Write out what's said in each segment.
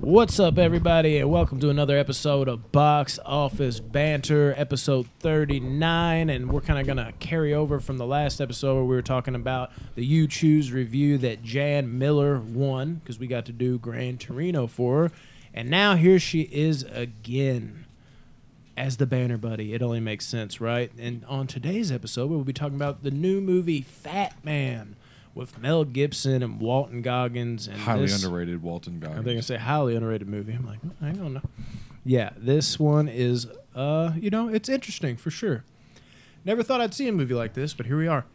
What's up, everybody, and welcome to another episode of Box Office Banter, episode 39. And we're kind of going to carry over from the last episode where we were talking about the You Choose review that Jan Miller won, because we got to do Gran Torino for her. And now here she is again as the Banner Buddy. It only makes sense, right? And on today's episode, we'll be talking about the new movie Fatman, with Mel Gibson and Walton Goggins. And highly underrated Walton Goggins. I think I say highly underrated movie. I'm like, I don't know. Yeah, this one is, it's interesting for sure. Never thought I'd see a movie like this, but here we are.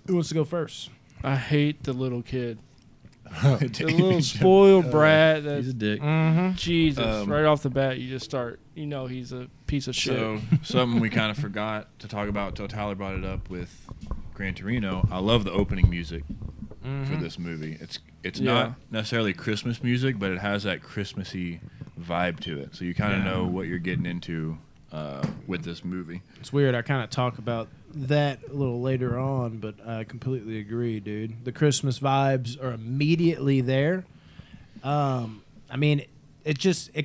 Who wants to go first? I hate the little kid. The little spoiled brat. He's a dick. Mm-hmm. Jesus, right off the bat, you just start, he's a piece of shit. So, something we kind of forgot to talk about until Tyler brought it up with Gran Torino. I love the opening music for this movie. It's not necessarily Christmas music, but it has that Christmassy vibe to it. So you kind of know what you're getting into with this movie. It's weird. I kind of talk about that a little later on, but I completely agree, dude. The Christmas vibes are immediately there. It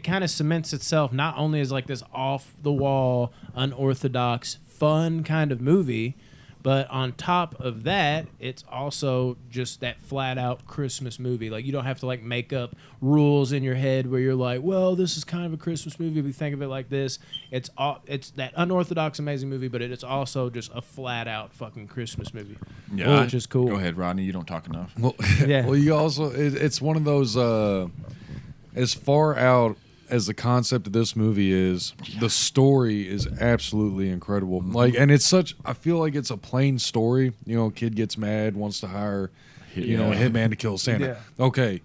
kind of cements itself not only as like this off-the-wall, unorthodox, fun kind of movie, but on top of that, it's also just that flat-out Christmas movie. Like, you don't have to, like, make up rules in your head where you're like, well, this is kind of a Christmas movie. We think of it like this. It's that unorthodox, amazing movie, but it's also just a flat-out fucking Christmas movie, which is cool. Go ahead, Rodney. You don't talk enough. Well, well, you also it's one of those as far out as the concept of this movie is, the story is absolutely incredible. Like, and it's I feel like it's a plain story. Kid gets mad, wants to hire, a hitman to kill Santa. Yeah. Okay,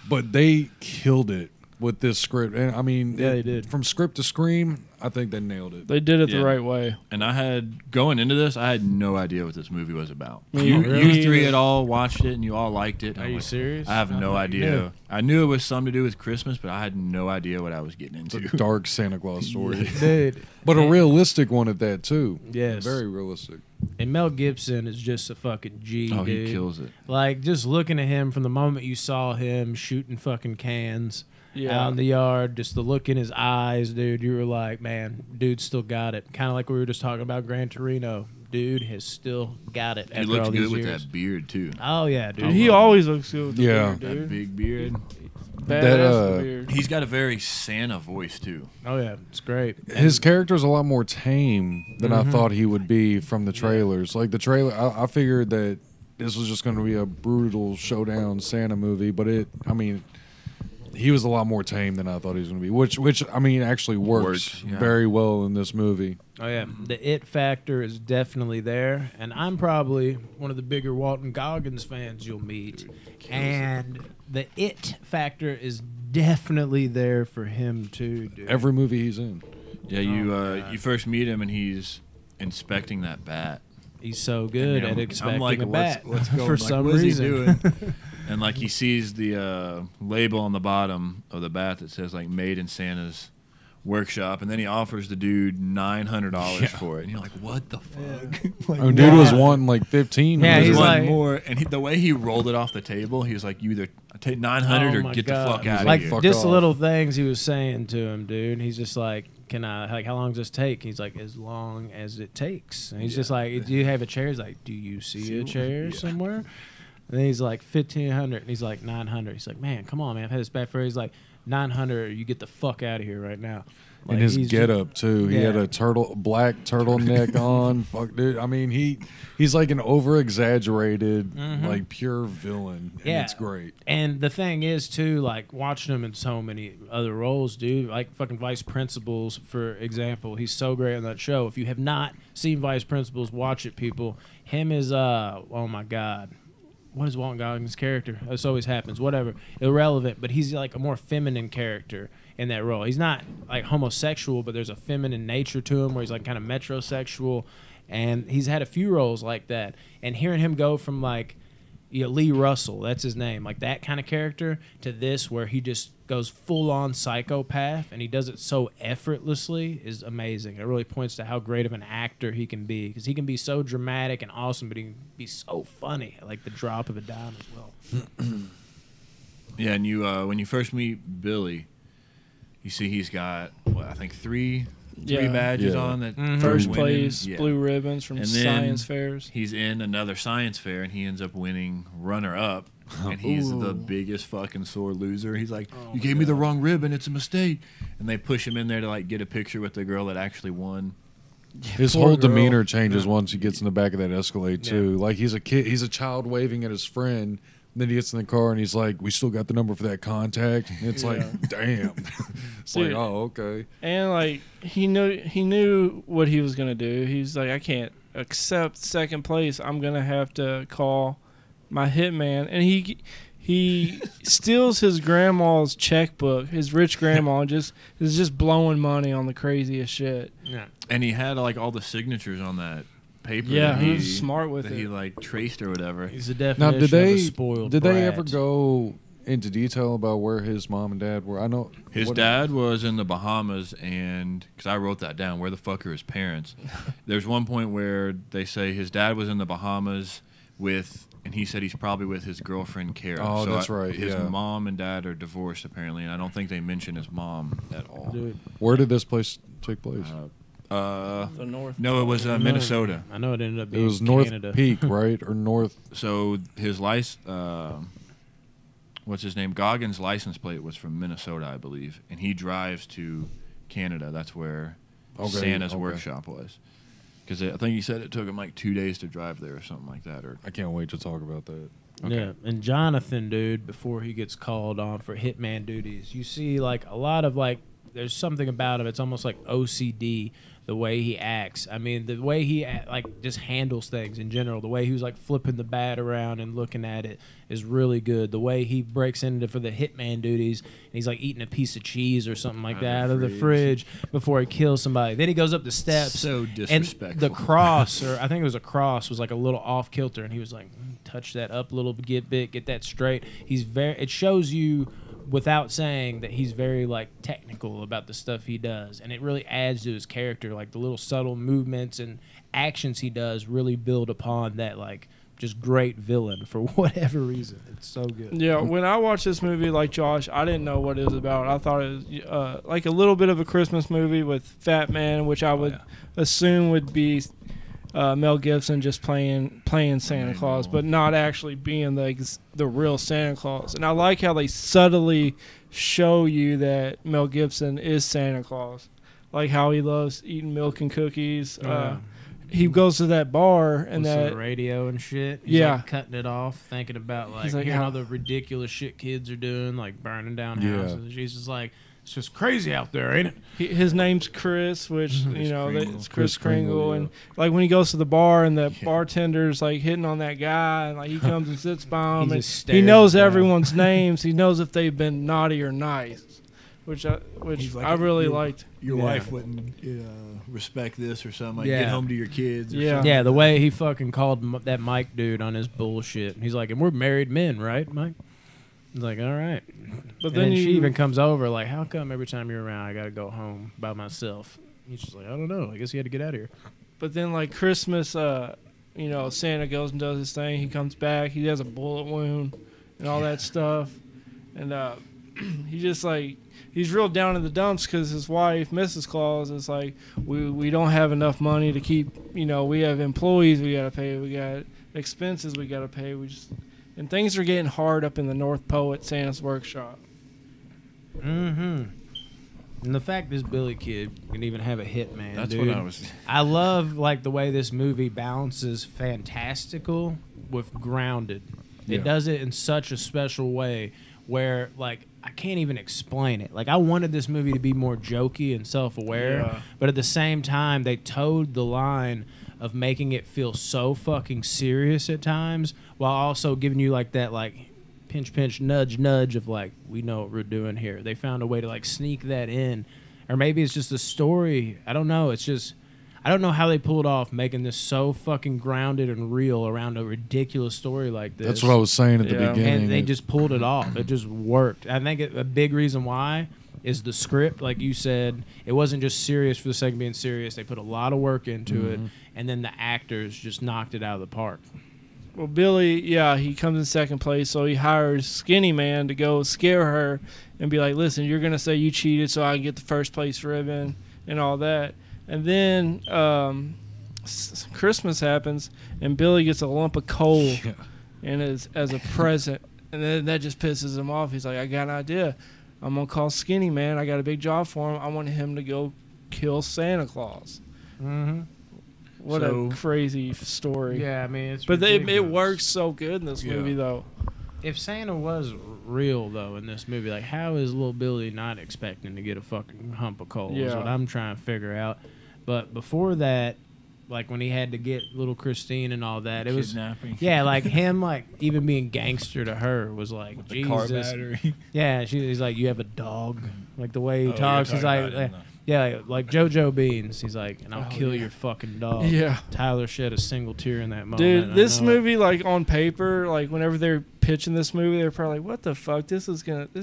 but they killed it with this script, and I mean, they did. From script to scream. I think they nailed it. They did it the right way. And going into this, I had no idea what this movie was about. You three had all watched it, and you all liked it. Are you serious? I have no idea. I knew it was something to do with Christmas, but I had no idea what I was getting into. It's a dark Santa Claus story. Dude. But a realistic one at that, too. Yes. Very realistic. And Mel Gibson is just a fucking G, dude. He kills it. Like, just looking at him from the moment you saw him shooting fucking cans out in the yard, just the look in his eyes, dude, you were like, man, dude still got it. Kind of like we were just talking about Gran Torino. Dude has still got it. He looks good with that beard, too. Oh, yeah, dude. He always looks good with the beard, dude. That big beard. Badass beard. He's got a very Santa voice, too. Oh, yeah, it's great. His character's a lot more tame than I thought he would be from the trailers. Like, the trailer, I figured that this was just going to be a brutal showdown Santa movie, but he was a lot more tame than I thought he was going to be, which actually works very well in this movie. Oh, yeah. The it factor is definitely there, and I'm probably one of the bigger Walton Goggins fans you'll meet. And the it factor is definitely there for him, too, dude. Every movie he's in. Yeah, you first meet him, and he's inspecting that bat. He's so good at expecting a bat what's going, for some reason. And like he sees the label on the bottom of the bat that says like "Made in Santa's Workshop," and then he offers the dude $900 for it. And you're like, "What the fuck?" Dude was wanting like 15. Yeah, he's like more. And the way he rolled it off the table, he was like, "You either take 900 or get the fuck out of here." Like just the little things he was saying to him, dude. He's just like, "Can I? Like, how long does this take?" He's like, "As long as it takes." And he's just like, "Do you have a chair?" He's like, "Do you see a chair somewhere?" And then he's like, 1,500, and he's like, 900. He's like, man, come on, man. I've had this bad for. He's like, 900, you get the fuck out of here right now. Like, and his getup too. He had a black turtleneck on. Fuck, dude. I mean, he's like an over-exaggerated, like pure villain. And it's great. And the thing is too, like watching him in so many other roles, dude. Like fucking Vice Principals, for example. He's so great on that show. If you have not seen Vice Principals, watch it, people. Him is oh my god. What is Walton Goggins' character? This always happens. Whatever. Irrelevant. But he's like a more feminine character in that role. He's not like homosexual, but there's a feminine nature to him where he's like kind of metrosexual. And he's had a few roles like that. And hearing him go from like Lee Russell, that's his name, like that kind of character, to this where he just goes full-on psychopath and he does it so effortlessly is amazing. It really points to how great of an actor he can be, because he can be so dramatic and awesome, but he can be so funny, like the drop of a dime as well. Yeah, and you when you first meet Billy, you see he's got what I think three badges on that First winning. place, blue ribbons from and then science fairs. He's in another science fair and he ends up winning runner up. And he's the biggest fucking sore loser. He's like, "You gave me the wrong ribbon. It's a mistake." And they push him in there to like get a picture with the girl that actually won. His whole demeanor changes once he gets in the back of that Escalade too. Like he's a kid, he's a child waving at his friend. And then he gets in the car and he's like, "We still got the number for that contact." And it's like, damn. It's Dude, like, oh, okay. And like he knew what he was gonna do. He's like, I can't accept second place. I'm gonna have to call my hitman. And he steals his grandma's checkbook, his rich grandma, and is just blowing money on the craziest shit. Yeah. And he had like all the signatures on that paper. Yeah, that he's smart with that it. he like traced or whatever. He's the Now, definition did they of a spoiled did they brat. ever go into detail about where his mom and dad were? I know His dad was in the Bahamas, and because I wrote that down, where the fuck are his parents? There's one point where they say his dad was in the Bahamas with, and he said he's probably with his girlfriend Kara. Oh, that's right, His yeah. mom and dad are divorced apparently, and I don't think they mention his mom at all. Dude. Where did this place take place? The North. No, it was Minnesota. I know it ended up It being was North Canada. Peak, right, or North? So his what's his name? Goggins' license plate was from Minnesota, I believe, and he drives to Canada. That's where Santa's workshop was. Because I think he said it took him like 2 days to drive there or something like that. Or I can't wait to talk about that. Okay. Yeah, and Jonathan, dude, before he gets called on for hitman duties, you see like a lot of like, there's something about him. It's almost like OCD, the way he acts. I mean, the way he like just handles things in general. The way he was like flipping the bat around and looking at it is really good. The way he breaks into for the hitman duties, and he's like eating a piece of cheese or something like that out of the fridge before he kills somebody. Then he goes up the steps. So disrespectful. And the cross, or I think it was a cross, was like a little off kilter, and he was like, touch that up a little bit, get that straight. He's very. It shows you, without saying, that he's very like technical about the stuff he does, and it really adds to his character. Like the little subtle movements and actions he does really build upon that like just great villain for whatever reason. It's so good. Yeah, when I watched this movie, like Josh, I didn't know what it was about. I thought it was like a little bit of a Christmas movie with Fatman, which I would assume would be Mel Gibson just playing Santa Claus, but not actually being the real Santa Claus. And I like how they subtly show you that Mel Gibson is Santa Claus, like how he loves eating milk and cookies. He goes to that bar and Listen to that the radio and shit. He's like cutting it off, thinking about like like, hearing all the ridiculous shit kids are doing, like burning down houses. She's just like, it's just crazy out there, ain't it? his name's Chris, which you know Kringle. it's Chris Kris Kringle, Kringle, and like when he goes to the bar and the bartender's like hitting on that guy, and like he comes and sits by him, He and just he stares knows down. everyone's names. He knows if they've been naughty or nice, which He's like, I really liked. Your Yeah. wife wouldn't respect this or something. Like, Yeah. get home to your kids. Or Yeah. something. Yeah, the way he fucking called that Mike dude on his bullshit. He's like, and we're married men, right, Mike? He's like, all right. But And then then she you- even comes over like, how come every time you're around I gotta go home by myself? He's just like, I don't know. I guess he had to get out of here. But then like Christmas, Santa goes and does his thing. He comes back. He has a bullet wound and all that stuff, and he just like. He's real down in the dumps because his wife, Mrs. Claus, is like, we don't have enough money to keep, we have employees we got to pay, we got expenses we got to pay, and things are getting hard up in the North Pole at Santa's workshop. Mm-hmm. And the fact this Billy kid can even have a hitman, That's dude. what I was. I love like the way this movie balances fantastical with grounded. It does it in such a special way where like I can't even explain it. Like I wanted this movie to be more jokey and self-aware, but at the same time they towed the line of making it feel so fucking serious at times while also giving you like that like pinch nudge of like, we know what we're doing here. They found a way to like sneak that in, or maybe it's just a story. I don't know. It's just I don't know how they pulled off making this so fucking grounded and real around a ridiculous story like this. That's what I was saying at the beginning. And they just pulled it off. It just worked. I think a big reason why is the script. Like you said, it wasn't just serious for the sake of being serious. They put a lot of work into it, and then the actors just knocked it out of the park. Well, Billy, he comes in second place, so he hires Skinny Man to go scare her and be like, listen, you're going to say you cheated so I can get the first place ribbon and all that. And then Christmas happens, and Billy gets a lump of coal and as a present. And then that just pisses him off. He's like, I got an idea. I'm going to call Skinny Man. I got a big job for him. I want him to go kill Santa Claus. Mm-hmm. What a crazy story. Yeah, I mean, it's But ridiculous. it works so good in this movie, though. If Santa was real, though, in this movie, like, how is little Billy not expecting to get a fucking hump of coal is what I'm trying to figure out. But before that, like, when he had to get little Christine and all that, it was... Kidnapping. Yeah, like, him, like, even being gangster to her was like, With Jesus. the car battery. Yeah, he's like, you have a dog? Like, the way he Oh, talks, you're he's talking like... about it in the- Yeah, like JoJo Beans. He's like, and I'll kill your fucking dog. Yeah. Tyler shed a single tear in that moment. Dude, this I know it. movie, like, on paper, like, whenever they're pitching this movie, they're probably like, what the fuck? This isn't gonna be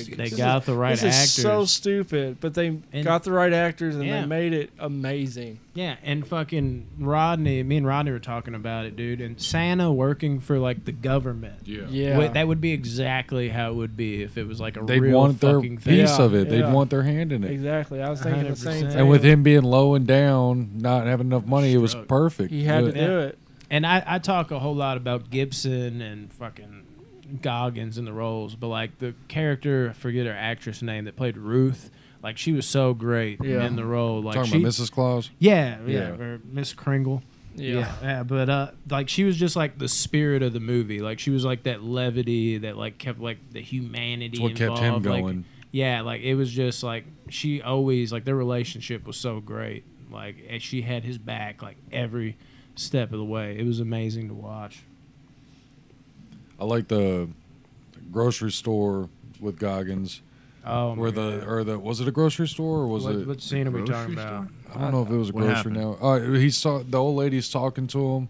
a good... They got the right This actors. is so stupid, but they got the right actors, and they made it amazing. Yeah, and fucking Rodney, me and Rodney were talking about it, dude, and Santa working for, like, the government. Yeah. That would be exactly how it would be if it was, like, They'd real want their fucking thing. piece of it. Yeah. They'd want their hand in it. Exactly. I was thinking the same 100%. thing. And with him being low and down, not having enough money, it was perfect. He had to do it. And I talk a whole lot about Gibson and fucking Goggins in the roles, but like the character, I forget her actress name that played Ruth, like she was so great in the role. Like Talking about Mrs. Claus? Yeah, or Miss Kringle. Yeah. But like she was just like the spirit of the movie. Like she was like that levity that like kept like the humanity That's what involved. kept him Like, going. yeah, like it was just like she always like their relationship was so great. Like and she had his back like every step of the way. It was amazing to watch. I like the grocery store with Goggins. Oh, Where was it a grocery store or was it? What scene are we talking about? I don't know if it was a What grocery happened? now. He saw the old lady's talking to him,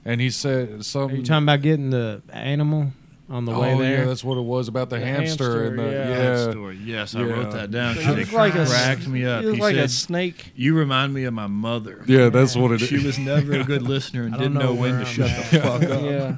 and he said Are something. you talking about getting the animal on the way there? Yeah, that's what it was about the hamster and the yeah. Story. Yes, I wrote that down. He It looked like a cracked me up. He looked He like a said, snake. "You remind me of my mother. Yeah, that's what it is. She was never a good listener and I don't didn't know know when where to I'm shut at. the fuck up." Yeah.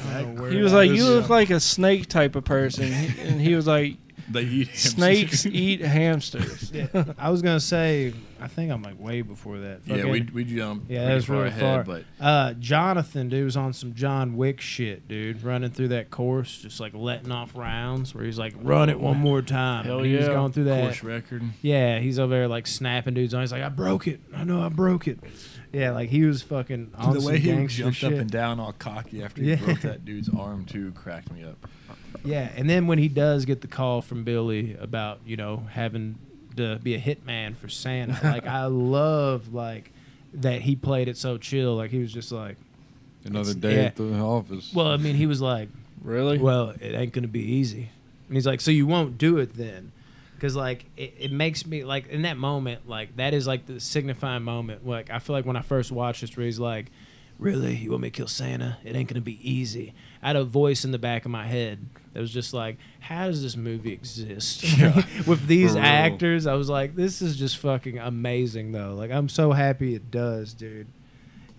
I don't know where He was that like, is. you look like a snake type of person. And he was like, They eat hamsters. snakes eat hamsters. Yeah. I was gonna say, I think I'm like way before that. Yeah, Fucking- we jumped Yeah, pretty that's far really ahead, far. but Jonathan, dude, was on some John Wick shit, dude, running through that course, just like letting off rounds where he's like, run it one more time. Hell And he was yeah. going through that. course record. Yeah, he's over there like snapping dudes on. He's like, I broke it. I know I broke it. Yeah, like he was fucking on The some way he gangster jumped shit. up and down all cocky after he Yeah. broke that dude's arm too cracked me up. Yeah, and then when he does get the call from Billy about, you know, having to be a hitman for Santa, like I love like that he played it so chill. Like he was just like, Another day at the office. well, I mean, he was like, Really? well, it ain't gonna be easy. And he's like, so you won't do it then? Because like it makes me like in that moment, like that is like the signifying moment. Like I feel like when I first watched this, where he's like, really, you want me to kill Santa? It ain't gonna be easy. I had a voice in the back of my head that was just like, how does this movie exist with these For real. actors? I was like, this is just fucking amazing though. Like I'm so happy it does, dude.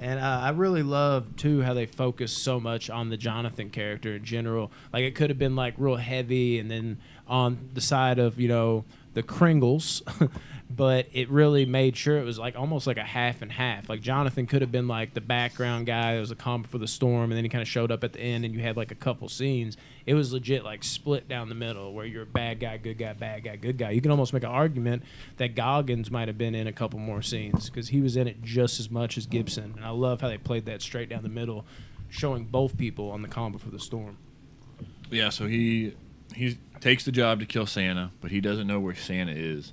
And I really love too how they focus so much on the Jonathan character in general. Like it could have been like real heavy, and then on the side of, you know, the Kringles, but it really made sure it was like almost like a half and half. Like Jonathan could have been like the background guy that was a calm before the storm, and then he kind of showed up at the end, and you had like a couple scenes. It was legit like split down the middle, where you're a bad guy, good guy, bad guy, good guy. You can almost make an argument that Goggins might have been in a couple more scenes because he was in it just as much as Gibson. And I love how they played that straight down the middle, showing both people on the calm before the storm. Yeah, so he takes the job to kill Santa, but he doesn't know where Santa is.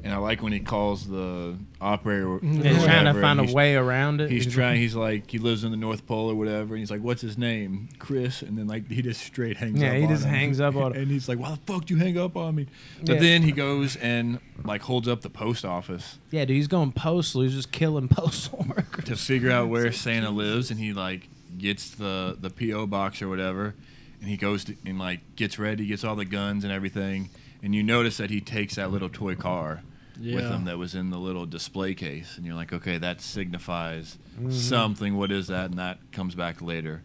And I like when he calls the operator. or They're trying to whatever, find and a way around it. He's trying. He's like, he lives in the North Pole or whatever, and he's like, "What's his name?" Chris. And then like he just straight hangs up. Yeah, he on just him. hangs up on him. And he's like, "Why the fuck did you hang up on me?" But Yeah. then he goes and like holds up the post office Yeah, dude, he's going postal. He's just killing postal workers. to figure out where Santa lives, and he like gets the PO box or whatever, and he goes to, and like gets ready, gets all the guns and everything, and you notice that he takes that little toy car. with Yeah. him that was in the little display case, and you're like, okay, that signifies something. What is that? And that comes back later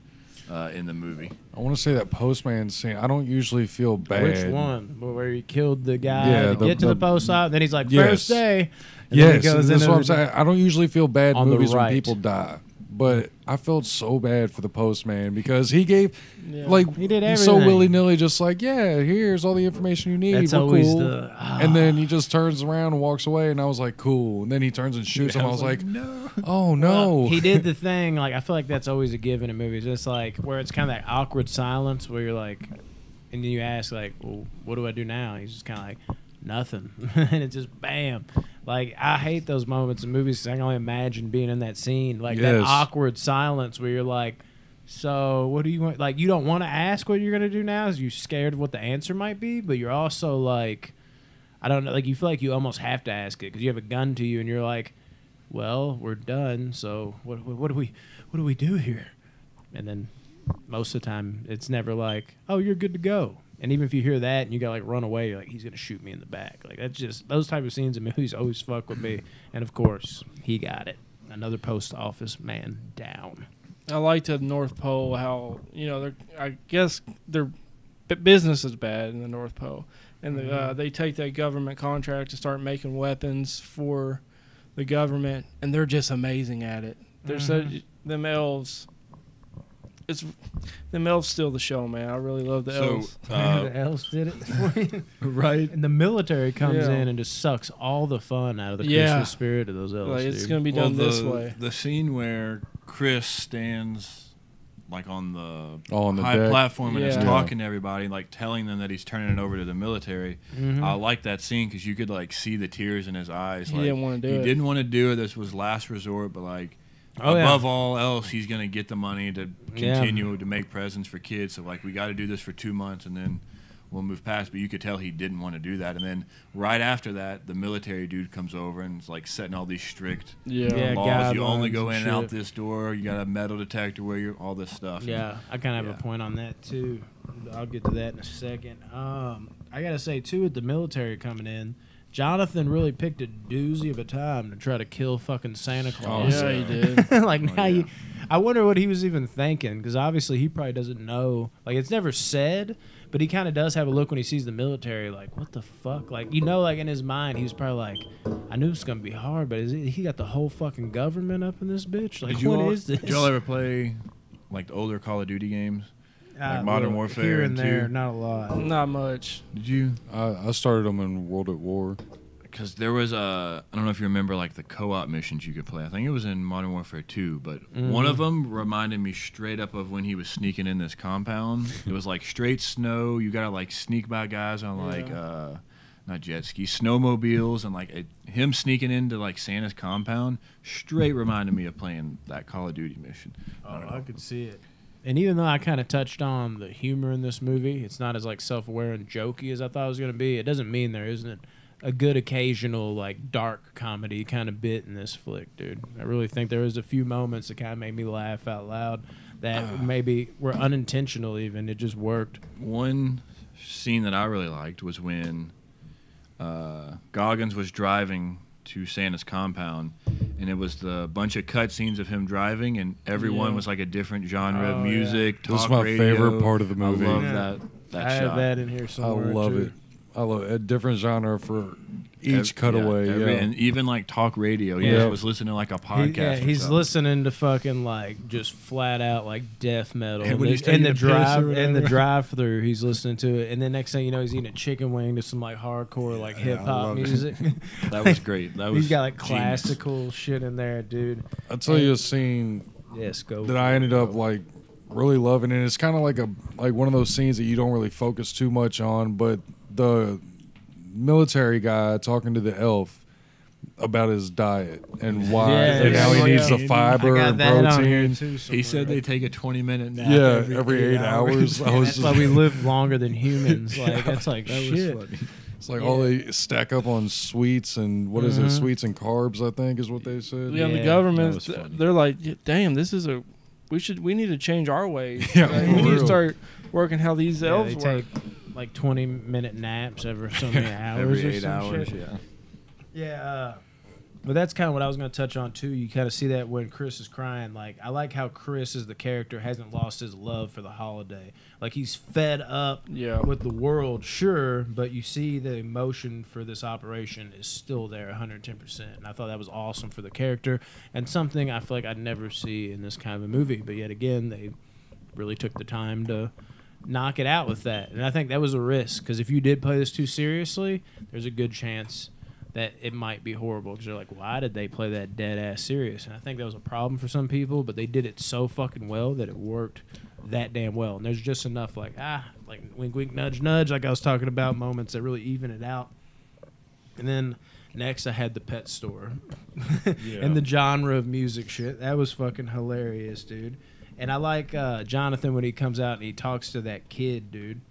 in the movie. I want to say that postman scene. I don't usually feel bad. Which one? Where he killed the guy Yeah, to get to the post office, then he's like, first Yes. day. And then he Yes, goes that's into what I'm the- saying. I don't usually feel bad in On the movies right. when people die, but I felt so bad for the postman because he gave, Yeah. like, He did so everything. willy nilly, just like, yeah, here's all the information you need. That's We're always cool. the And then he just turns around and walks away, and I was like, cool. And then he turns and shoots him. I was like, no. oh no. Well, he did the thing. Like I feel like that's always a given in movies. It's like where it's kind of that awkward silence where you're like, and then you ask like, well, what do I do now? And he's just kind of like, nothing, and it's just bam. Like I hate those moments in movies. 'Cause I can only imagine being in that scene, like that Yes. awkward silence where you're like, so what do you want? Like you don't want to ask what you're gonna do now. Is you scared of what the answer might be, but you're also like, I don't know. Like you feel like you almost have to ask it because you have a gun to you, and you're like, well, we're done. So what do we do here? And then most of the time, it's never like, oh, you're good to go. And even if you hear that and you got like run away, you're like, he's gonna shoot me in the back. Like that's just those type of scenes in movies always fuck with me. And of course, he got it. Another post office man down. I liked the North Pole how I guess their business is bad in the North Pole, and they take that government contract to start making weapons for the government, and they're just amazing at it. They're them elves. Them elves steal the show, man. I really love the elves. The elves did it for you. Right. And the military comes Yeah. in and just sucks all the fun out of the Yeah. Christmas spirit of those elves. Like, it's dude. gonna be done this way. The scene where Chris stands like on the On the high deck. platform and is Yeah. talking to everybody, like telling them that he's turning it over to the military. Mhm. I like that scene because you could like see the tears in his eyes. He like, didn't wanna do He it. didn't want to do it. This was last resort, but like Oh, yeah. above all else, he's gonna get the money to continue to make presents for kids. So like we got to do this for 2 months and then we'll move past. But you could tell he didn't want to do that. And then right after that, the military dude comes over and is like setting all these strict Yeah, laws. You only guidelines go and in and out shit. this door. You got a metal detector where you're all this stuff. Yeah, I kind of have Yeah. a point on that too. I'll get to that in a second. I gotta say too, with the military coming in, Jonathan really picked a doozy of a time to try to kill fucking Santa Claus. Yeah, he did. Like now, yeah. I wonder what he was even thinking because obviously he probably doesn't know. Like it's never said, but he kind of does have a look when he sees the military. Like what the fuck? Like like in his mind, he was probably like, I knew it's gonna be hard, but he got the whole fucking government up in this bitch. Like what is this? Did y'all ever play like the older Call of Duty games? Like Modern Well, Warfare here and 2? there, not a lot. Not much. Did you? I started them in World at War. Because there was I don't know if you remember like the co-op missions you could play. I think it was in Modern Warfare 2, but one of them reminded me straight up of when he was sneaking in this compound. It was like straight snow. You gotta like sneak by guys on like not jet skis, snowmobiles, and like him sneaking into like Santa's compound. Straight reminded me of playing that Call of Duty mission. I could see it. And even though I kind of touched on the humor in this movie, it's not as like self-aware and jokey as I thought it was going to be. It doesn't mean there isn't a good occasional like dark comedy kind of bit in this flick, dude. I really think there was a few moments that kind of made me laugh out loud that maybe were unintentional even. It just worked. One scene that I really liked was when Goggins was driving to Santa's compound, and it was the bunch of cutscenes of him driving, and everyone was like a different genre of Oh, music. This is talk my radio. favorite part of the movie. I love Yeah. that I shot. have that in here I somewhere. love too. it. I love it. A different genre for each cutaway. Yeah, And even like talk radio. He Yeah. just was listening to like a podcast. or He's something. listening to fucking like just flat out like death metal. And when he's in taking the a piss drive or in the whatever. drive through, he's listening to it, and then next thing you know, he's eating a chicken wing to some like hardcore like hip hop love it. music. That was great. That was He's got like genius. classical shit in there, dude. I'll tell you a scene Yes, go. that for I it, ended up bro. like really loving, and it's kind of like one of those scenes that you don't really focus too much on, but the military guy talking to the elf about his diet and why Yeah, and how he yeah. needs the I fiber got and that on here protein. too. He said they somewhere. take a 20-minute nap. Yeah, every 8 hours. I was That's just, why we live longer than humans. Like that's like That shit. was funny. it's like all they stack up on sweets and what is it? Sweets and carbs, I think is what they said. Yeah, Yeah, the government, that was funny. they're like, damn, this is we need to change our ways. Yeah, Like, for we need to real. start working how these Yeah, elves they work. take like 20-minute naps every so many hours Every or 8 some hours. shit. Yeah. Yeah, but that's kind of what I was going to touch on too. You kind of see that when Chris is crying. Like, I like how Chris, as the character, hasn't lost his love for the holiday. Like, he's fed up with the world, sure, but you see the emotion for this operation is still there 110%. And I thought that was awesome for the character and something I feel like I'd never see in this kind of a movie. But yet again, they really took the time to knock it out with that. And I think that was a risk, because if you did play this too seriously, there's a good chance that it might be horrible, because you're like, why did they play that dead-ass serious? And I think that was a problem for some people, but they did it so fucking well that it worked that damn well. And there's just enough, like wink, wink, nudge, nudge, like I was talking about, moments that really even it out. And then next I had the pet store and the genre of music shit. That was fucking hilarious, dude. And I like Jonathan when he comes out and he talks to that kid, dude.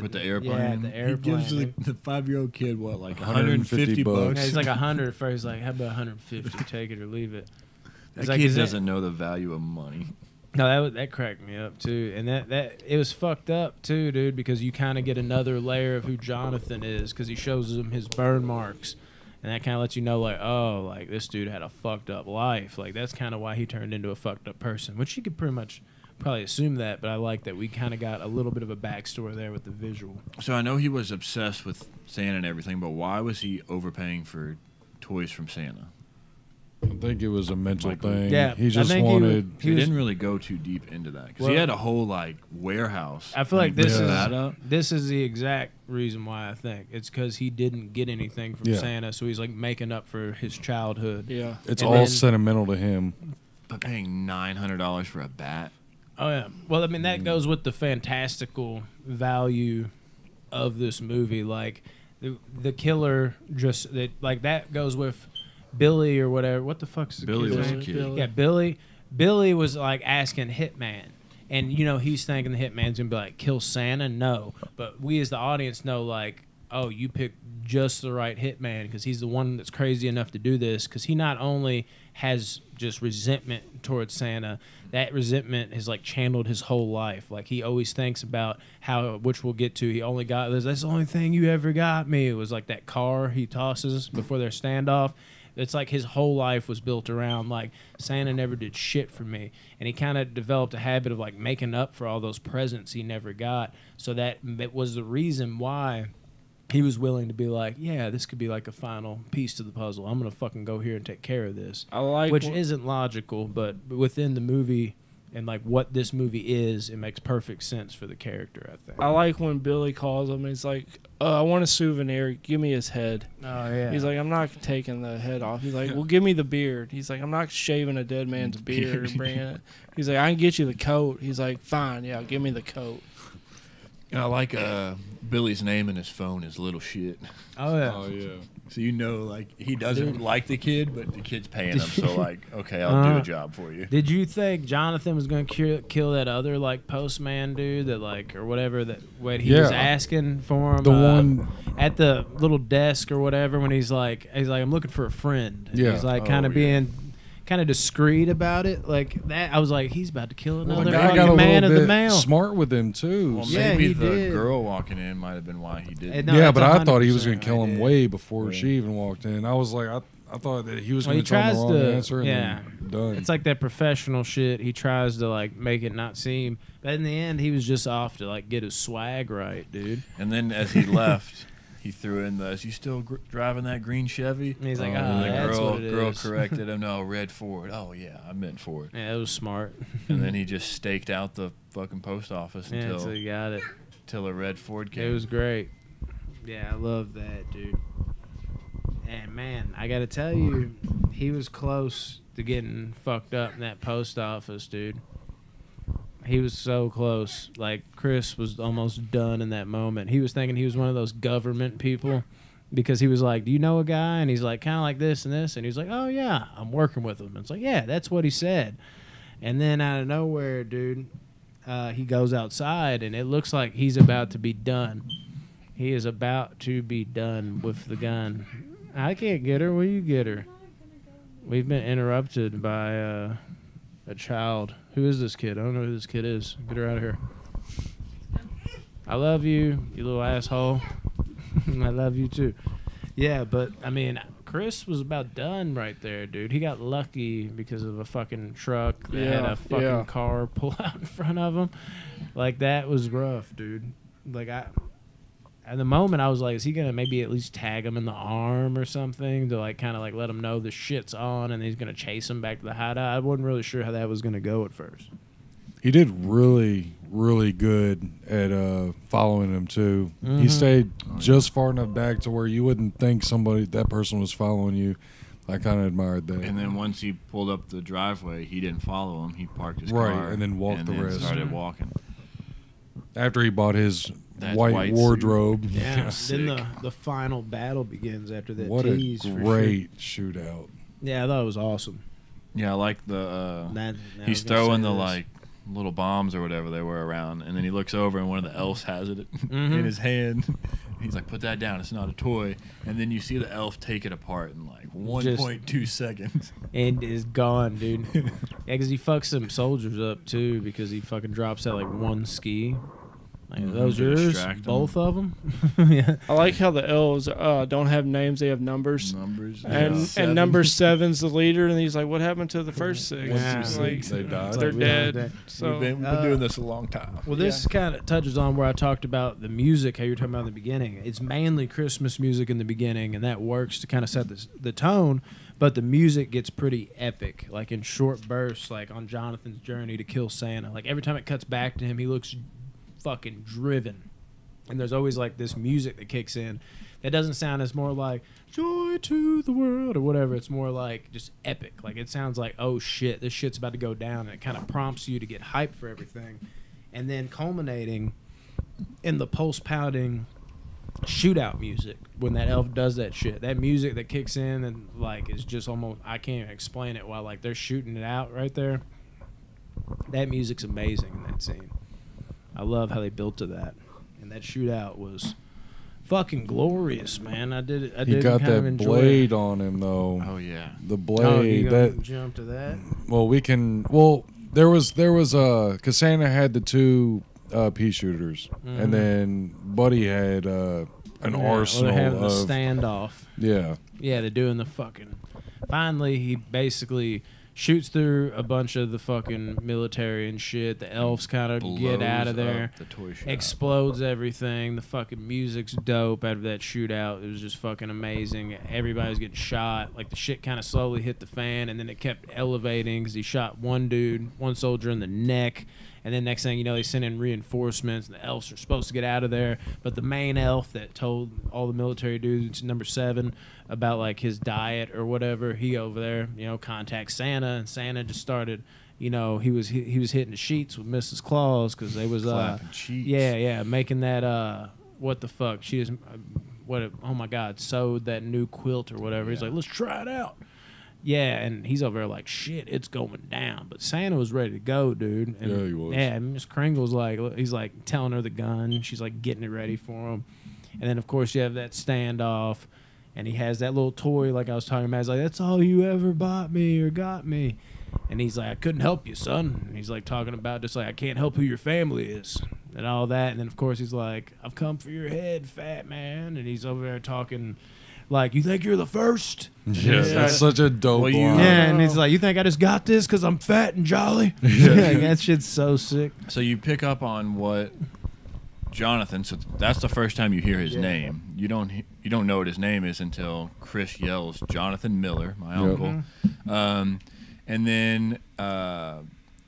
With the airplane? Yeah, the airplane. He gives the 5-year-old kid, what, like 150 bucks? Yeah, he's like 100 at first. He's like, how about 150? Take it or leave it. That kid doesn't know the value of money. No, that cracked me up, too. And that it was fucked up, too, dude, because you kind of get another layer of who Jonathan is, because he shows him his burn marks. And that kind of lets you know, like, oh, like, this dude had a fucked up life. Like, that's kind of why he turned into a fucked up person, which you could pretty much probably assume that, but I like that we kind of got a little bit of a backstory there with the visual. So I know he was obsessed with Santa and everything, but why was he overpaying for toys from Santa? I think it was a mental thing. Yeah, he just wanted. He didn't really go too deep into that, because he had a whole like warehouse. I feel like this is the exact reason why I think it's because he didn't get anything from Santa, so he's like making up for his childhood. Yeah, it's all sentimental to him. But paying $900 for a bat. Oh, yeah. Well, I mean, that goes with the fantastical value of this movie. Like, the killer just... that goes with Billy or whatever. What the fuck is the Billy kid's was name? a kid. Yeah, Billy. Billy was, like, asking Hitman. And, you know, he's thinking the Hitman's going to be like, kill Santa? No. But we as the audience know, like, oh, you picked just the right Hitman, because he's the one that's crazy enough to do this, because he not only has just resentment towards Santa, that resentment has like channeled his whole life. Like, he always thinks about how, which we'll get to, he only got this, that's the only thing you ever got me. It was like that car he tosses before their standoff. It's like his whole life was built around like, Santa never did shit for me. And he kind of developed a habit of like making up for all those presents he never got. So that was the reason why he was willing to be like, yeah, this could be like a final piece to the puzzle. I'm going to fucking go here and take care of this. Which isn't logical, but within the movie and like what this movie is, it makes perfect sense for the character, I think. I like when Billy calls him and he's like, I want a souvenir. Give me his head. Oh, yeah. He's like, I'm not taking the head off. He's like, well, give me the beard. He's like, I'm not shaving a dead man's beard and bringing it. He's like, I can get you the coat. He's like, fine, yeah, give me the coat. I like Billy's name in his phone is Little Shit. Oh, yeah. Oh, yeah. So you know, like, he doesn't like the kid, but the kid's paying him. So, like, okay, I'll do a job for you. Did you think Jonathan was going to kill that other, like, postman dude that, like, or whatever, that what he was asking for him? The one at the little desk or whatever, when he's like, I'm looking for a friend. And yeah. He's like kind of being kind of discreet about it, like that. I was like, he's about to kill another fucking man of the mail. Smart with him too. Well, yeah, maybe the girl walking in might have been why he did. No, yeah, but I thought he was going to kill him idea. way before she even walked in. I was like, I thought that he was going to tell him the wrong answer. And then done. It's like that professional shit. He tries to like make it not seem, but in the end, he was just off to like get his swag right, dude. And then as he left, he threw in is you still driving that green Chevy? And he's like, and the that's what it girl is. corrected him. No, red Ford. Oh, yeah, I meant Ford. Yeah, it was smart. And then he just staked out the fucking post office until he got it. Till a red Ford came. It was great. Yeah, I love that, dude. And, man, I got to tell you, he was close to getting fucked up in that post office, dude. He was so close. Like, Chris was almost done in that moment. He was thinking he was one of those government people because he was like, do you know a guy? And he's like, kind of like this and this. And he's like, oh, yeah, I'm working with him. And it's like, yeah, that's what he said. And then out of nowhere, dude, he goes outside, and it looks like he's about to be done. He is about to be done with the gun. I can't get her. Will you get her? We've been interrupted by a child. Who is this kid? I don't know who this kid is. Get her out of here. I love you, you little asshole. I love you too. Yeah, but I mean, Chris was about done right there, dude. He got lucky because of a fucking truck that had a fucking car pull out in front of him. Like, that was rough, dude. Like, at the moment, I was like, is he going to maybe at least tag him in the arm or something to, like, kind of, like, let him know the shit's on and he's going to chase him back to the hideout? I wasn't really sure how that was going to go at first. He did really, really good at following him, too. He stayed just far enough back to where you wouldn't think that person was following you. I kind of admired that. And then once he pulled up the driveway, he didn't follow him. He parked his car. Right, and then walked the rest. Started walking. After he bought his white wardrobe. Yeah. Then the final battle begins after that. What a great shootout. Yeah, I thought it was awesome. Yeah, I like he's throwing the, like, little bombs or whatever they were around, and then he looks over and one of the elves has it in his hand. He's like, put that down, it's not a toy. And then you see the elf take it apart in like 1.2 seconds and is gone, dude. Yeah, because he fucks some soldiers up too, because he fucking drops that like one ski. Like, are those yours? Both of them? Yeah. I like how the elves don't have names; they have numbers. And number 7's the leader, and he's like, "What happened to the first 6? Yeah. Like, they died. They're dead." So we've been doing this a long time. Well, this kind of touches on where I talked about the music, how you were talking about in the beginning. It's mainly Christmas music in the beginning, and that works to kind of set the tone. But the music gets pretty epic, like in short bursts, like on Jonathan's journey to kill Santa. Like every time it cuts back to him, he looks fucking driven, and there's always like this music that kicks in that doesn't sound as more like joy to the world or whatever. It's more like just epic. Like it sounds like, oh shit, this shit's about to go down, and it kind of prompts you to get hyped for everything. And then culminating in the pulse pounding shootout music when that elf does that shit, that music that kicks in and like is just almost, I can't even explain it, while like they're shooting it out right there. That music's amazing in that scene. I love how they built to that, and that shootout was fucking glorious, man. I did He got that blade on him though. Oh yeah, the blade. That jump to that. Well, we can. Well, there was Cassandra had the 2 pea shooters, and then Buddy had an arsenal. They're having of the standoff. Yeah, they're doing the fucking. Finally, he basically shoots through a bunch of the fucking military and shit. The elves kind of get out of there. The toy shop. Explodes everything. The fucking music's dope out of that shootout. It was just fucking amazing. Everybody's getting shot. Like the shit kind of slowly hit the fan, and then it kept elevating because he shot one soldier in the neck. And then next thing you know, they sent in reinforcements, and the elves are supposed to get out of there. But the main elf that told all the military dudes, number 7, about like his diet or whatever, he over there, contacts Santa, and Santa just started, he was hitting the sheets with Mrs. Claus because they was clapping cheeks. Making that what the fuck, she is oh my god, sewed that new quilt or whatever. He's like, let's try it out. Yeah, and he's over there like, shit, it's going down. But Santa was ready to go, dude. And, yeah, he was. Yeah, and Miss Kringle's like, he's like telling her the gun. She's like getting it ready for him. And then, of course, you have that standoff. And he has that little toy like I was talking about. He's like, that's all you ever bought me or got me. And he's like, I couldn't help you, son. And he's like talking about just like, I can't help who your family is and all that. And then, of course, he's like, I've come for your head, fat man. And he's over there talking like, you think you're the first? Yeah, that's such a dope line. Yeah, and he's like, you think I just got this because I'm fat and jolly? Yeah, that shit's so sick. So you pick up on what Jonathan, so that's the first time you hear his name. You don't know what his name is until Chris yells, Jonathan Miller, my uncle. And then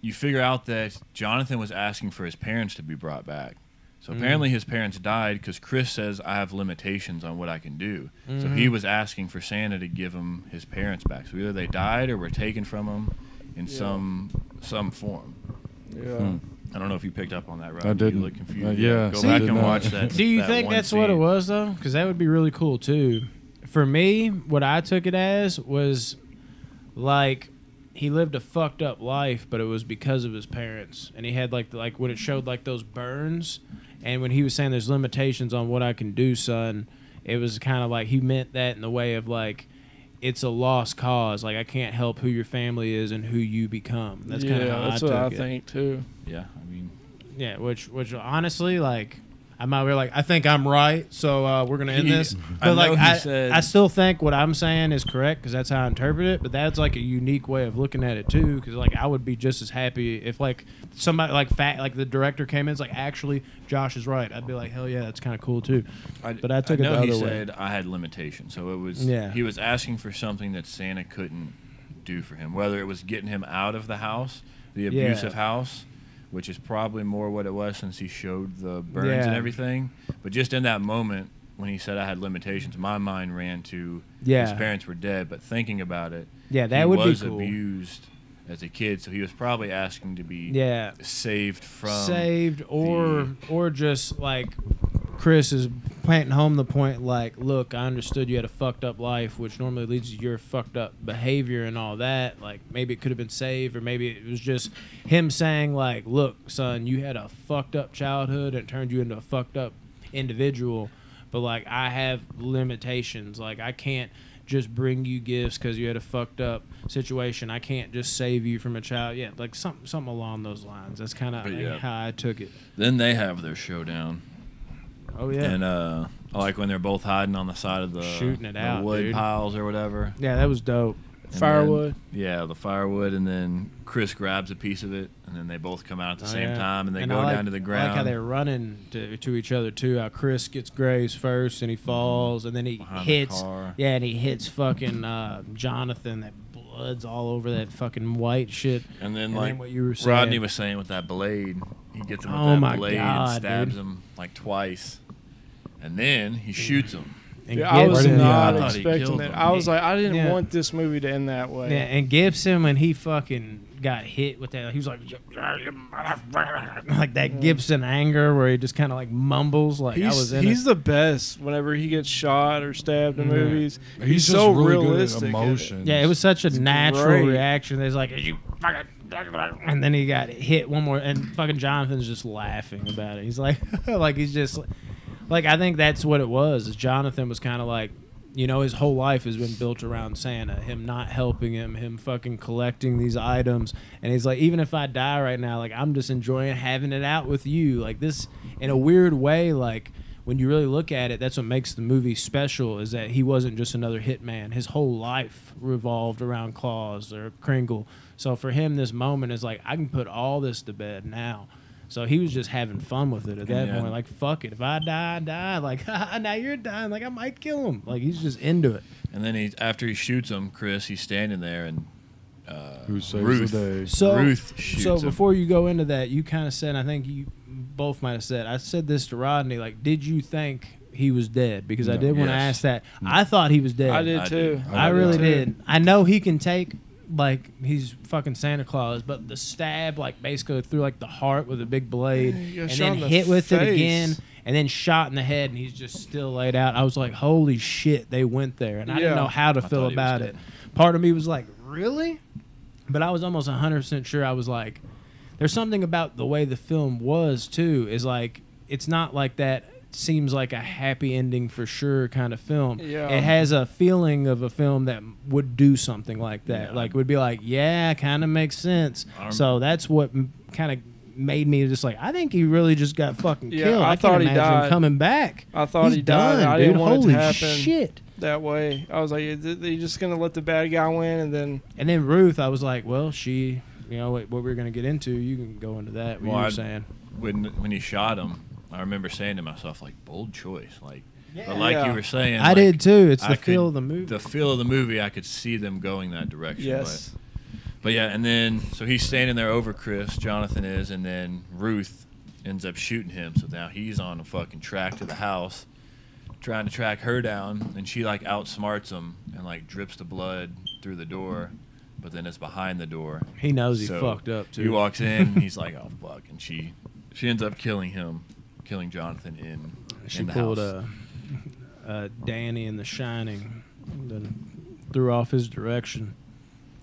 you figure out that Jonathan was asking for his parents to be brought back. So apparently his parents died because Chris says, I have limitations on what I can do. So he was asking for Santa to give him his parents back. So either they died or were taken from him in some form. Yeah. I don't know if you picked up on that, right? I didn't. You look confused. Yeah. Go back and watch that. Do you think one that's scene. what it was, though? Because that would be really cool, too. For me, what I took it as was like he lived a fucked up life, but it was because of his parents. And he had like when it showed like those burns, and when he was saying there's limitations on what I can do, son, it was kind of like he meant that in the way of like it's a lost cause. Like I can't help who your family is and who you become. That's kind of how that's I what I took it. think too. Yeah, I mean, Yeah, which honestly, like, I might be like, I think I'm right, so we're gonna end this. I But like, know he said- I still think what I'm saying is correct because that's how I interpret it. But that's like a unique way of looking at it too. Because like, I would be just as happy if like somebody like the director came in, it's like actually Josh is right. I'd be like, hell yeah, that's kind of cool too. But I took it the know other he way. said I had limitations, so it was he was asking for something that Santa couldn't do for him. Whether it was getting him out of the house, the abusive house, which is probably more what it was since he showed the burns and everything. But just in that moment when he said I had limitations, my mind ran to his parents were dead. But thinking about it, that he would was be cool. abused as a kid, so he was probably asking to be saved from or just like Chris is planting home the point like, look, I understood you had a fucked up life, which normally leads to your fucked up behavior and all that. Like maybe it could have been saved, or maybe it was just him saying like, look, son, you had a fucked up childhood and it turned you into a fucked up individual, but like I have limitations. Like I can't just bring you gifts because you had a fucked up situation. I can't just save you from a child. Yeah, like something along those lines. That's kind of how I took it. Then they have their showdown. Oh yeah, and like when they're both hiding on the side of the shooting it out, wood dude. Piles or whatever. Yeah, that was dope. And Firewood. Then, the firewood, and then Chris grabs a piece of it, and then they both come out at the same time, and they go down to the ground. I like how they're running to each other too. How Chris gets grazed first, and he falls, and then he hits. And he hits fucking Jonathan. That blood's all over that fucking white shit. And then what you were saying. Rodney was saying with that blade, he gets him with that blade and stabs him like twice, and then he shoots him. I was not I expecting that. I was like, I didn't want this movie to end that way. Yeah, and Gibson, when he fucking got hit with that, he was like that Gibson anger where he just kind of like mumbles like he's the best whenever he gets shot or stabbed in movies. He's so really realistic. Good at emotions. Yeah, it was such a natural reaction. There's like, you fucking, and then he got hit one more, and fucking Jonathan's just laughing about it. He's like, like he's just. Like, I think that's what it was. Is Jonathan was kind of like, you know, his whole life has been built around Santa, him not helping him fucking collecting these items. And he's like, even if I die right now, like, I'm just enjoying having it out with you. Like, this, in a weird way, like, when you really look at it, that's what makes the movie special, is that he wasn't just another hitman. His whole life revolved around Claus or Kringle. So for him, this moment is like, I can put all this to bed now. So he was just having fun with it at that point. Like, fuck it. If I die, I die. Like, now you're dying. Like, I might kill him. Like, he's just into it. And then after he shoots him, Chris, he's standing there, and who saves the day? Ruth shoots him. Before you go into that, you kind of said, I think you both might have said, I said this to Rodney, like, did you think he was dead? Because I did want to ask that. I thought he was dead. I did too. I really did. I know he can take... Like, he's fucking Santa Claus, but the stab, like, basically through, like, the heart with a big blade, and then hit with it again, and then shot in the head, and he's just still laid out. I was like, holy shit, they went there. And I didn't know how to feel about it. Part of me was like, really? But I was almost 100% sure. I was like, there's something about the way the film was, too, is like, it's not like that seems like a happy ending for sure kind of film. Yeah. It has a feeling of a film that would do something like that. Yeah. Like, would be like, yeah, kind of makes sense. So that's what kind of made me just like, I think he really just got fucking killed. I thought can't imagine him coming back. I thought he died. I didn't want it to happen shit. That way. I was like, are you just going to let the bad guy win? And then Ruth, I was like, well, she, you know, what we're going to get into, you can go into that, what you were saying. When he shot him, I remember saying to myself, like, bold choice. Like, but like you were saying. I did too. It's the feel of the movie. The feel of the movie, I could see them going that direction. Yes. But yeah, and then, so he's standing there over Chris, Jonathan is, and then Ruth ends up shooting him. So now he's on a fucking track to the house, trying to track her down, and she, like, outsmarts him and, like, drips the blood through the door. But then it's behind the door. He knows he fucked up, too. He walks in, and he's like, oh, fuck. And she ends up killing Jonathan in the pulled house. Danny in The Shining, then threw off his direction.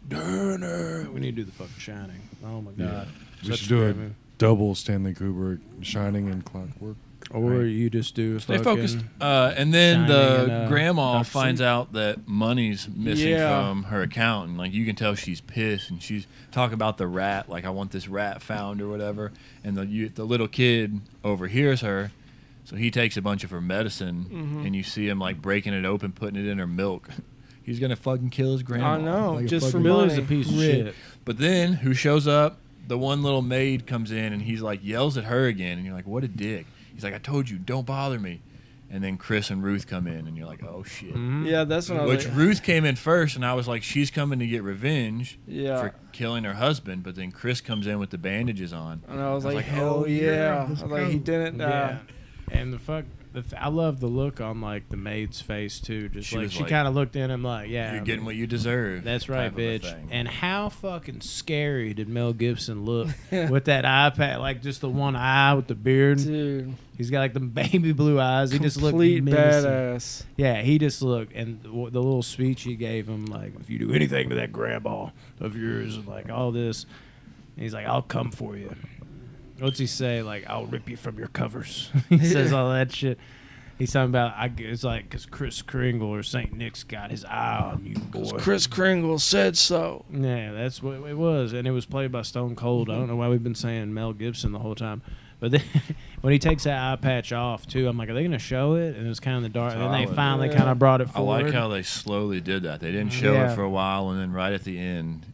Turner. We need to do the fucking Shining. Oh my god. We should do a double Stanley Kubrick, Shining and Clockwork. Or you just do Stay focused. And then the grandma finds out that money's missing from her account, and like you can tell she's pissed, and she's talking about the rat, like I want this rat found or whatever. And the little kid overhears her, So he takes a bunch of her medicine, and you see him like breaking it open, putting it in her milk. He's gonna fucking kill his grandma. I know, like just for Billy's money. a piece of shit. But then who shows up? The one little maid comes in, and he's like yells at her again, and you're like, what a dick. He's like, I told you, don't bother me. And then Chris and Ruth come in, and you're like, oh shit. Yeah, that's what I was Which like. Ruth came in first, and I was like, she's coming to get revenge Yeah. for killing her husband. But then Chris comes in with the bandages on. And I was like, oh, hell yeah. I was like, he didn't. Yeah. And I love the look on like the maid's face too. Just She like was she like, kind of looked in him like, yeah, You're getting what you deserve. that's right, type of a bitch. thing. And how fucking scary did Mel Gibson look with that eye patch, like just the one eye with the beard? Dude. He's got like the baby blue eyes. He just looked Complete menacing. badass. Yeah, he just looked, and the little speech he gave him, like, if you do anything to that grandma of yours, and like all this, and he's like, I'll come for you. What's he say? Like, I'll rip you from your covers. He says all that shit. He's talking about, it's like, because Chris Kringle or St. Nick's got his eye on you, boy. Chris Kringle said so. Yeah, that's what it was, and it was played by Stone Cold. I don't know why we've been saying Mel Gibson the whole time. But then when he takes that eye patch off, too, I'm like, are they going to show it? And it was kind of in the dark. And then they finally kind of brought it I forward. like how they slowly did that. They didn't show it for a while, and then right at the end,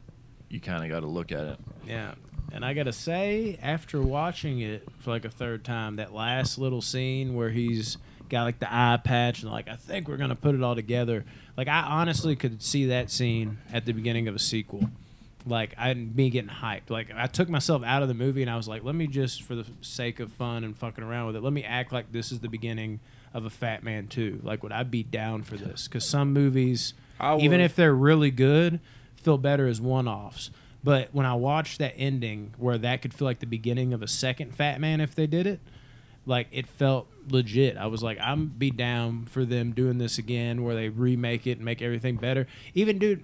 you kind of got to look at it. Yeah. And I got to say, after watching it for like a third time, that last little scene where he's got like the eye patch and like, I think we're going to put it all together. Like, I honestly could see that scene at the beginning of a sequel. Like, me getting hyped. Like, I took myself out of the movie and I was like, let me just, for the sake of fun and fucking around with it, let me act like this is the beginning of a Fat Man 2. Like, would I be down for this? Because some movies, even if they're really good, feel better as one-offs. But when I watched that ending where that could feel like the beginning of a second Fat Man if they did it, like, it felt legit. I was like, I'm be down for them doing this again where they remake it and make everything better. Even, dude,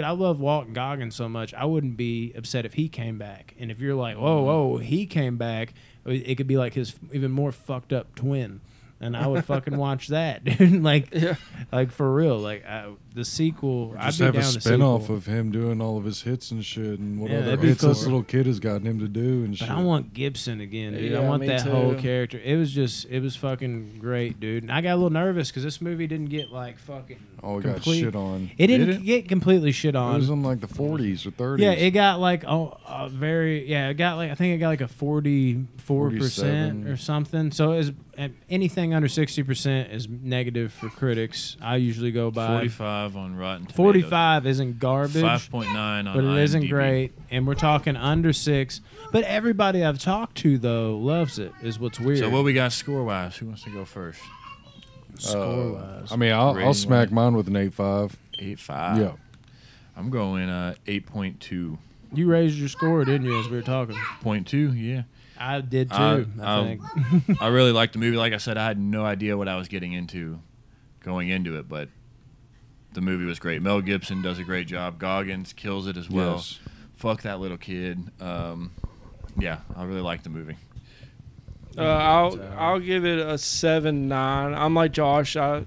I love Walton Goggins so much, I wouldn't be upset if he came back. And if you're like, whoa, he came back, it could be like his even more fucked up twin. And I would fucking watch that, dude. Like for real. Like, the sequel, Just I'd be have a down spin-off of him doing all of his hits and shit and what other that'd be hits cool. this little kid has gotten him to do and shit. But I want Gibson again, dude. Yeah, I want me that too. whole character. It was fucking great, dude. And I got a little nervous because this movie didn't get like fucking. Oh, it got shit on. It didn't Did it? get completely shit It was on. in like the 40s or 30s. Yeah, it got like it got like I think it got like a 44% 47. or something. So is anything under 60% is negative for critics. I usually go by 45 on Rotten Tomatoes. 45 isn't garbage. 5.9 on But it isn't IMDb. great, and we're talking under 6. But everybody I've talked to, though, loves it, is what's weird. So what we got score-wise? Who wants to go first? Score-wise? I mean, I'll Rating smack wise. mine with an 8.5. 8.5. Yeah. I'm going 8.2. You raised your score, didn't you, as we were talking? 0.2, yeah. I did, too, I think. I really liked the movie. Like I said, I had no idea what I was getting into going into it, but the movie was great. Mel Gibson does a great job. Goggins kills it as well. Yes. Fuck that little kid. Yeah, I really liked the movie. I'll give it a 7-9. I'm like Josh. I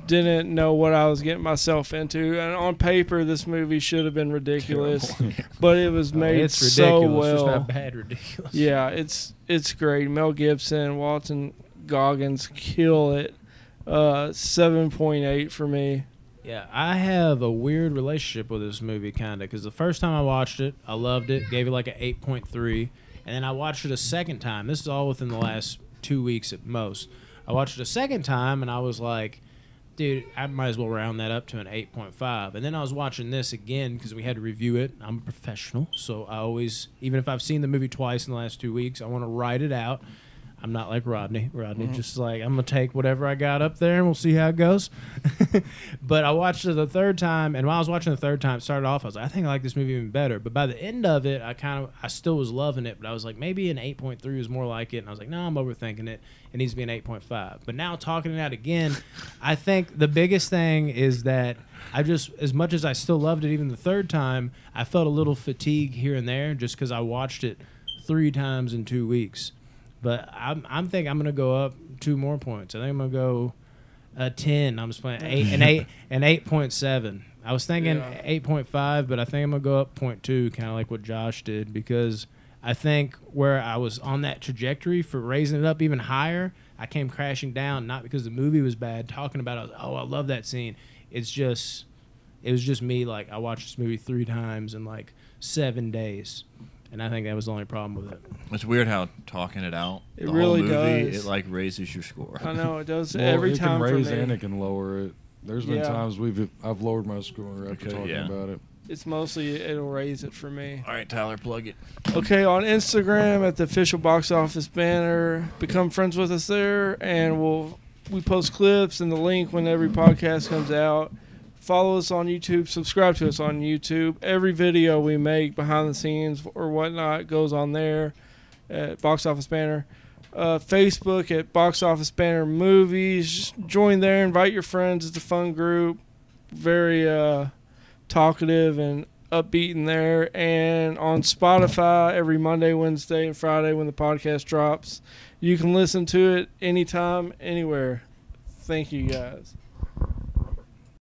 didn't know what I was getting myself into, and on paper, this movie should have been ridiculous, but it was made It's so ridiculous. It's well. not bad ridiculous. Yeah, it's great. Mel Gibson, Walton Goggins kill it. 7.8 for me. Yeah, I have a weird relationship with this movie, kind of, because the first time I watched it, I loved it, gave it like an 8.3, and then I watched it a second time. This is all within the last 2 weeks at most. I watched it a second time, and I was like, dude, I might as well round that up to an 8.5. And then I was watching this again because we had to review it. I'm a professional, so I always, even if I've seen the movie twice in the last 2 weeks, I want to write it out. I'm not like Rodney. Just like, I'm going to take whatever I got up there and we'll see how it goes. But I watched it the third time, and while I was watching the third time, it started off, I was like, I think I like this movie even better. But by the end of it, I still was loving it, but I was like, maybe an 8.3 was more like it. And I was like, no, I'm overthinking it. It needs to be an 8.5. But now talking it out again, I think the biggest thing is that I just, as much as I still loved it even the third time, I felt a little fatigue here and there just because I watched it 3 times in 2 weeks. But I'm thinking I'm gonna go up 2 more points. I think I'm gonna go 10. I'm just playing 8.7. I was thinking 8.5, but I think I'm gonna go up 0.2, kind of like what Josh did, because I think where I was on that trajectory for raising it up even higher, I came crashing down, not because the movie was bad, talking about it, I love that scene. It was just me, like, I watched this movie 3 times in like 7 days. And I think that was the only problem with it. It's weird how talking it out, It the really whole movie, does. it like raises your score. I know it does Well, every it time can for raise me. and it can lower it. There's been Yeah. times I've lowered my score after talking about it. It's mostly it'll raise it for me. All right, Tyler, plug it. Okay, on Instagram at the official Box Office Banter. Become friends with us there, and we post clips and the link when every podcast comes out. Follow us on YouTube. Subscribe to us on YouTube. Every video we make behind the scenes or whatnot goes on there at Box Office Banter. Facebook at Box Office Banter Movies. Join there. Invite your friends. It's a fun group. Very talkative and upbeat in there. And on Spotify every Monday, Wednesday, and Friday when the podcast drops. You can listen to it anytime, anywhere. Thank you, guys.